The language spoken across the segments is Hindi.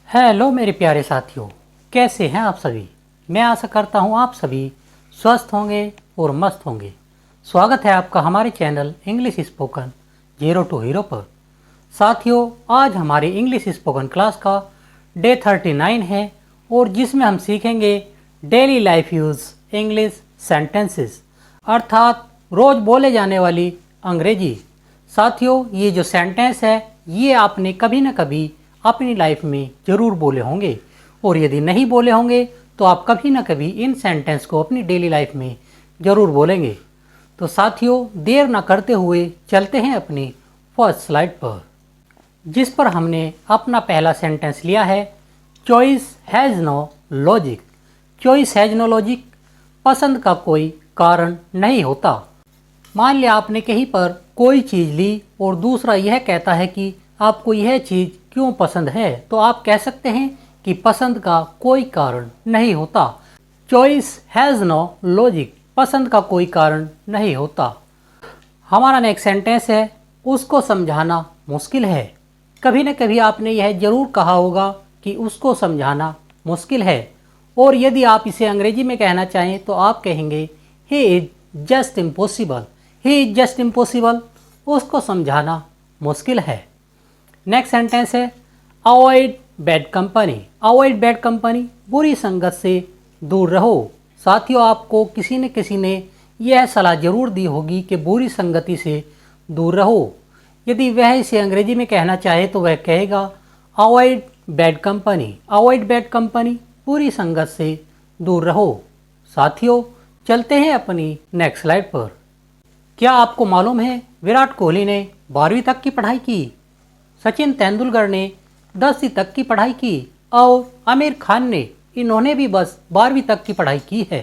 हेलो मेरे प्यारे साथियों, कैसे हैं आप सभी। मैं आशा करता हूं आप सभी स्वस्थ होंगे और मस्त होंगे। स्वागत है आपका हमारे channel English spoken 0 to hero पर। साथियों, आज हमारी इंग्लिश स्पोकन क्लास का डे 39 है और जिसमें हम सीखेंगे daily life use English sentences, अर्थात रोज़ बोले जाने वाली अंग्रेजी। साथियों, ये जो सेंटेंस है ये आपने कभी ना कभी अपनी लाइफ में ज़रूर बोले होंगे, और यदि नहीं बोले होंगे तो आप कभी ना कभी इन सेंटेंस को अपनी डेली लाइफ में ज़रूर बोलेंगे। तो साथियों, देर ना करते हुए चलते हैं अपनी फर्स्ट स्लाइड पर, जिस पर हमने अपना पहला सेंटेंस लिया है, choice has no logic. Choice has no logic, पसंद का कोई कारण नहीं होता। मान लिया आपने कहीं पर कोई चीज़ ली और दूसरा यह कहता है कि आपको यह चीज़ क्यों पसंद है, तो आप कह सकते हैं कि पसंद का कोई कारण नहीं होता। चॉइस हैज़ नो लॉजिक, पसंद का कोई कारण नहीं होता। हमारा नेक्स्ट सेंटेंस है, उसको समझाना मुश्किल है। कभी न कभी आपने यह ज़रूर कहा होगा कि उसको समझाना मुश्किल है, और यदि आप इसे अंग्रेजी में कहना चाहें तो आप कहेंगे he is just impossible. He is just impossible, उसको समझाना मुश्किल है। नेक्स्ट सेंटेंस है, avoid bad company. Avoid bad company, बुरी संगत से दूर रहो। साथियों, आपको किसी न किसी ने यह सलाह जरूर दी होगी कि बुरी संगति से दूर रहो। यदि वह इसे अंग्रेजी में कहना चाहे तो वह कहेगा avoid bad company. Avoid bad company, बुरी संगत से दूर रहो। साथियों, चलते हैं अपनी नेक्स्ट स्लाइड पर। क्या आपको मालूम है विराट कोहली ने 12वीं तक की पढ़ाई की, सचिन तेंदुलकर ने 10वीं तक की पढ़ाई की, और आमिर खान ने, इन्होंने भी बस 12वीं तक की पढ़ाई की है।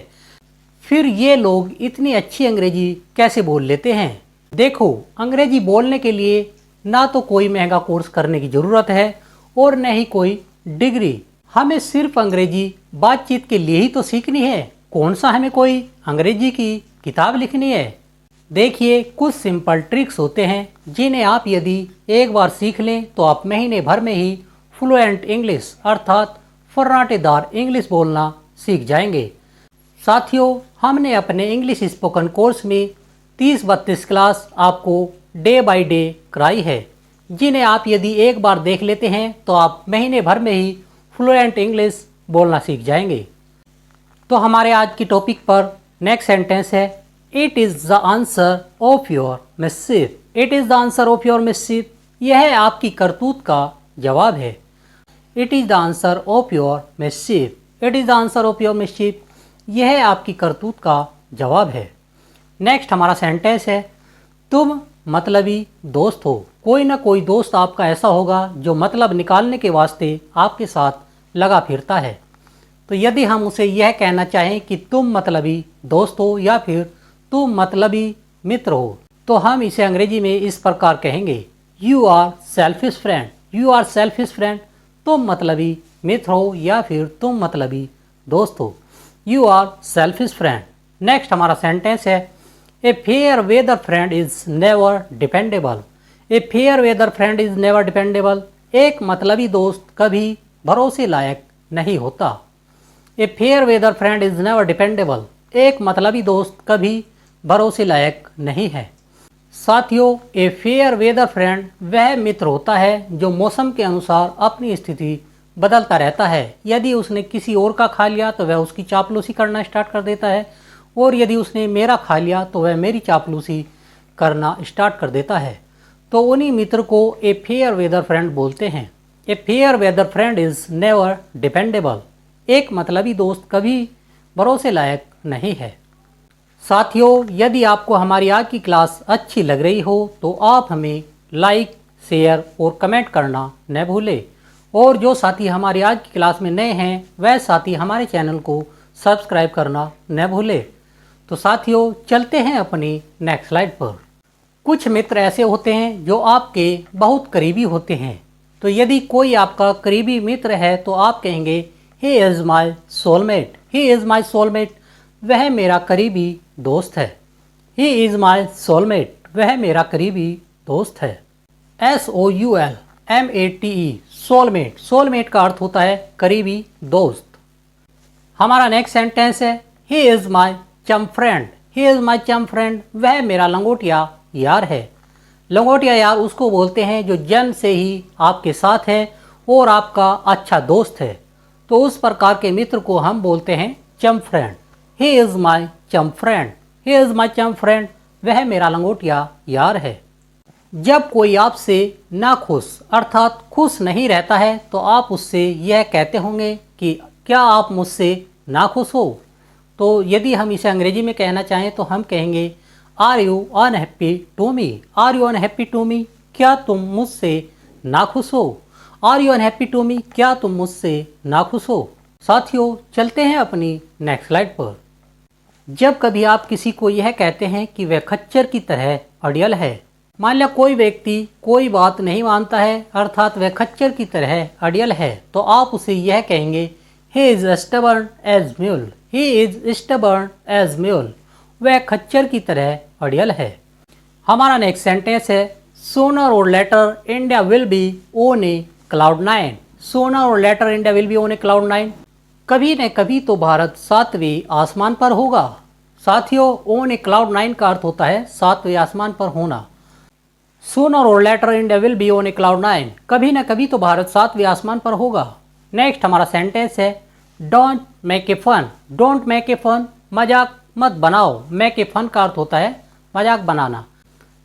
फिर ये लोग इतनी अच्छी अंग्रेजी कैसे बोल लेते हैं? देखो, अंग्रेजी बोलने के लिए ना तो कोई महंगा कोर्स करने की ज़रूरत है और न ही कोई डिग्री। हमें सिर्फ अंग्रेजी बातचीत के लिए ही तो सीखनी है। कौन सा हमें कोई अंग्रेजी की किताब लिखनी है? देखिए, कुछ सिंपल ट्रिक्स होते हैं जिन्हें आप यदि एक बार सीख लें तो आप महीने भर में ही फ्लुएंट इंग्लिश अर्थात फर्राटेदार इंग्लिश बोलना सीख जाएंगे। साथियों, हमने अपने इंग्लिश स्पोकन कोर्स में 30-32 क्लास आपको डे बाय डे कराई है, जिन्हें आप यदि एक बार देख लेते हैं तो आप महीने भर में ही फ्लुएंट इंग्लिश बोलना सीख जाएंगे। तो हमारे आज की टॉपिक पर नेक्स्ट सेंटेंस है, it is the answer of your mischief. It is the answer of your mischief, यह आपकी करतूत का जवाब है। It is the answer of your mischief. It is the answer of your mischief, यह आपकी करतूत का जवाब है। नेक्स्ट हमारा सेंटेंस है, तुम मतलबी दोस्त हो। कोई ना कोई दोस्त आपका ऐसा होगा जो मतलब निकालने के वास्ते आपके साथ लगा फिरता है। तो यदि हम उसे यह कहना चाहें कि तुम मतलबी दोस्त हो या फिर तुम मतलबी मित्र हो, तो हम इसे अंग्रेजी में इस प्रकार कहेंगे, you are selfish friend. You are selfish friend, तुम मतलबी मित्र हो या फिर तुम मतलबी दोस्त हो। You are selfish friend. Next हमारा सेंटेंस है, a fair weather friend is never dependable. A fair weather friend is never dependable, एक मतलबी दोस्त कभी भरोसे लायक नहीं होता। A fair weather friend is never dependable, एक मतलबी दोस्त कभी भरोसे लायक नहीं है। साथियों, ए फेयर वेदर फ्रेंड वह मित्र होता है जो मौसम के अनुसार अपनी स्थिति बदलता रहता है। यदि उसने किसी और का खा लिया तो वह उसकी चापलूसी करना स्टार्ट कर देता है, और यदि उसने मेरा खा लिया तो वह मेरी चापलूसी करना स्टार्ट कर देता है। तो उन्हीं मित्र को ए फेयर वेदर फ्रेंड बोलते हैं। A fair weather friend is never dependable, एक मतलबी दोस्त कभी भरोसे लायक नहीं है। साथियों, यदि आपको हमारी आज की क्लास अच्छी लग रही हो तो आप हमें लाइक, शेयर और कमेंट करना न भूलें, और जो साथी हमारी आज की क्लास में नए हैं वह साथी हमारे चैनल को सब्सक्राइब करना न भूलें। तो साथियों, चलते हैं अपनी नेक्स्ट स्लाइड पर। कुछ मित्र ऐसे होते हैं जो आपके बहुत करीबी होते हैं। तो यदि कोई आपका करीबी मित्र है तो आप कहेंगे he is my soulmate. He is my soulmate, वह मेरा करीबी दोस्त है। ही इज़ माई सोलमेट, वह मेरा करीबी दोस्त है। SOUL, MATE soulmate. सोलमेट का अर्थ होता है करीबी दोस्त। हमारा नेक्स्ट सेंटेंस है ही इज़ माई चम फ्रेंड। ही इज़ माई चम फ्रेंड, वह मेरा लंगोटिया यार है। लंगोटिया यार उसको बोलते हैं जो जन्म से ही आपके साथ है और आपका अच्छा दोस्त है। तो उस प्रकार के मित्र को हम बोलते हैं चम फ्रेंड। ही इज़ माई चम फ्रेंड। ही इज़ माई चम फ्रेंड, वह मेरा लंगोटिया यार है। जब कोई आपसे नाखुश अर्थात खुश नहीं रहता है तो आप उससे यह कहते होंगे कि क्या आप मुझसे नाखुश हो। तो यदि हम इसे अंग्रेजी में कहना चाहें तो हम कहेंगे are you unhappy to me. Are you unhappy to me, क्या तुम मुझसे नाखुश हो। Are you unhappy to me, क्या तुम मुझसे नाखुश हो। साथियों चलते हैं अपनी नेक्स्ट स्लाइड पर। जब कभी आप किसी को यह कहते हैं कि वह खच्चर की तरह अड़ियल है, मान लिया कोई व्यक्ति कोई बात नहीं मानता है अर्थात वह खच्चर की तरह अड़ियल है, तो आप उसे यह कहेंगे he is stubborn as mule. He is stubborn as mule, वह खच्चर की तरह अड़ियल है। हमारा नेक्स्ट सेंटेंस है सूनर और later India will be on a cloud nine. Sooner और later India will be on a cloud nine, कभी न कभी तो भारत सातवें आसमान पर होगा। साथियों ऑन ए क्लाउड नाइन का अर्थ होता है सातवें आसमान पर होना। सूनर और later India will be on a cloud nine, कभी न कभी तो भारत सातवें आसमान पर होगा। नेक्स्ट हमारा सेंटेंस है don't make a fun. Don't make a fun, मजाक मत बनाओ। मेक ए फन का अर्थ होता है मजाक बनाना।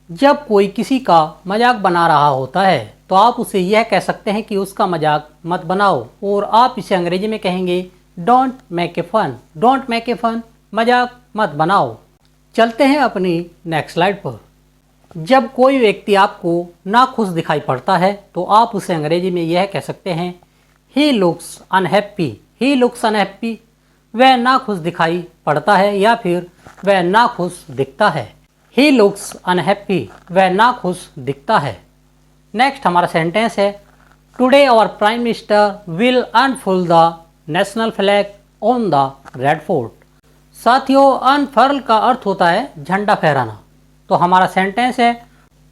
जब कोई किसी का मजाक बना रहा होता है तो आप उसे यह कह सकते हैं कि उसका मजाक मत बनाओ, और आप इसे अंग्रेजी में कहेंगे don't make a fun. Don't make a fun, मजाक मत बनाओ। चलते हैं अपनी नेक्स्ट स्लाइड पर। जब कोई व्यक्ति आपको नाखुश दिखाई पड़ता है तो आप उसे अंग्रेजी में यह कह सकते हैं he looks unhappy. He looks unhappy, वह नाखुश दिखाई पड़ता है या फिर वह नाखुश दिखता है। ही लुक्स अनहैप्पी, वह नाखुश दिखता है। नेक्स्ट हमारा सेंटेंस है today our prime minister will unfurl the national flag on the Red Fort. साथियों अनफर्ल का अर्थ होता है झंडा फहराना। तो हमारा सेंटेंस है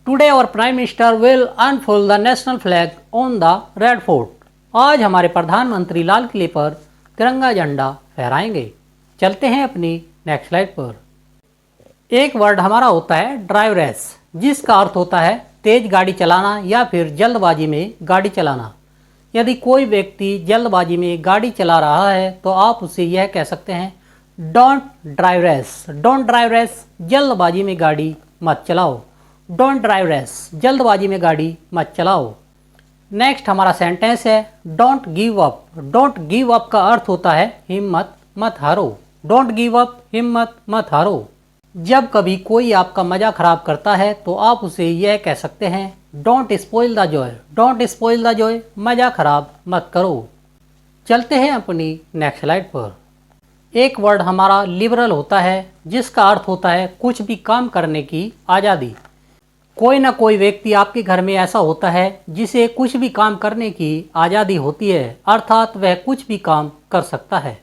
today our prime minister will unfurl the national flag on the Red Fort. आज हमारे प्रधानमंत्री लाल किले पर तिरंगा झंडा फहराएंगे। चलते हैं अपनी नेक्स्ट स्लाइड पर। एक वर्ड हमारा होता है ड्राइव रेस, जिसका अर्थ होता है तेज गाड़ी चलाना या फिर जल्दबाजी में गाड़ी चलाना। यदि कोई व्यक्ति जल्दबाजी में गाड़ी चला रहा है तो आप उसे यह कह सकते हैं don't drive race. Don't drive race, जल्दबाजी में गाड़ी मत चलाओ। डोंट ड्राइव रेस, जल्दबाजी में गाड़ी मत चलाओ। नेक्स्ट हमारा सेंटेंस है don't give up. Don't give up का अर्थ होता है हिम्मत मत हारो। डोंट गिव अप, हिम्मत मत हारो। जब कभी कोई आपका मजा खराब करता है तो आप उसे यह कह सकते हैं don't spoil the Joy. Don't spoil the Joy, मजा खराब मत करो। चलते हैं अपनी नेक्स्ट स्लाइड पर। एक वर्ड हमारा लिबरल होता है, जिसका अर्थ होता है कुछ भी काम करने की आज़ादी। कोई ना कोई व्यक्ति आपके घर में ऐसा होता है जिसे कुछ भी काम करने की आज़ादी होती है, अर्थात वह कुछ भी काम कर सकता है।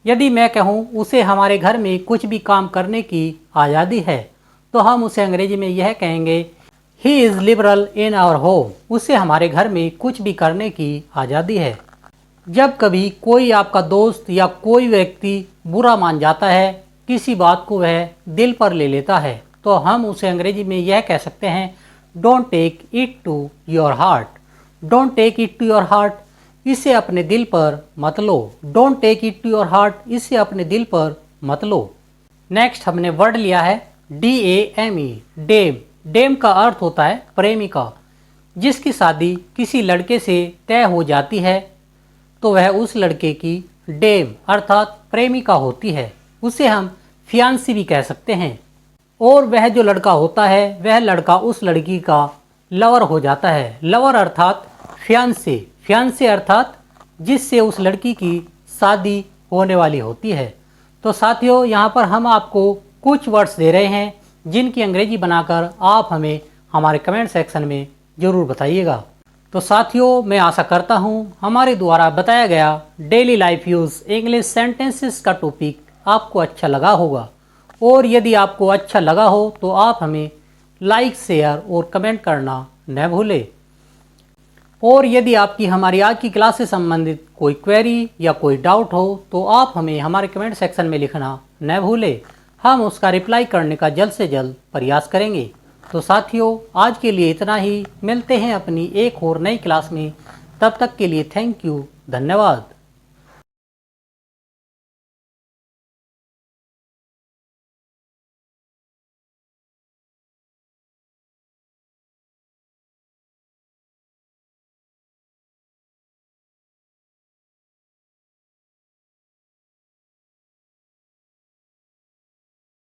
यदि मैं कहूँ उसे हमारे घर में कुछ भी काम करने की आज़ादी है तो हम उसे अंग्रेजी में यह कहेंगे he is liberal in our home. उसे हमारे घर में कुछ भी करने की आज़ादी है। जब कभी कोई आपका दोस्त या कोई व्यक्ति बुरा मान जाता है, किसी बात को वह दिल पर ले लेता है, तो हम उसे अंग्रेजी में यह कह सकते हैं don't take it to your heart. Don't take it to your heart, इसे अपने दिल पर मत लो। Don't take it to your heart, इसे अपने दिल पर मत लो। नेक्स्ट हमने वर्ड लिया है DAME, डेम। डेम का अर्थ होता है प्रेमिका। जिसकी शादी किसी लड़के से तय हो जाती है तो वह उस लड़के की डेम अर्थात प्रेमिका होती है। उसे हम फियांसी भी कह सकते हैं। और वह जो लड़का होता है वह लड़का उस लड़की का लवर हो जाता है। लवर अर्थात फियांसे। फियांसे अर्थात जिससे उस लड़की की शादी होने वाली होती है। तो साथियों यहाँ पर हम आपको कुछ वर्ड्स दे रहे हैं जिनकी अंग्रेजी बनाकर आप हमें हमारे कमेंट सेक्शन में ज़रूर बताइएगा। तो साथियों मैं आशा करता हूँ हमारे द्वारा बताया गया daily life use English sentences का टॉपिक आपको अच्छा लगा होगा। और यदि आपको अच्छा लगा हो तो आप हमें लाइक, शेयर और कमेंट करना न भूलें। और यदि आपकी हमारी आज की क्लास से संबंधित कोई क्वेरी या कोई डाउट हो तो आप हमें हमारे कमेंट सेक्शन में लिखना न भूलें। हम उसका रिप्लाई करने का जल्द से जल्द प्रयास करेंगे। तो साथियों, आज के लिए इतना ही। मिलते हैं अपनी एक और नई क्लास में। तब तक के लिए थैंक यू, धन्यवाद।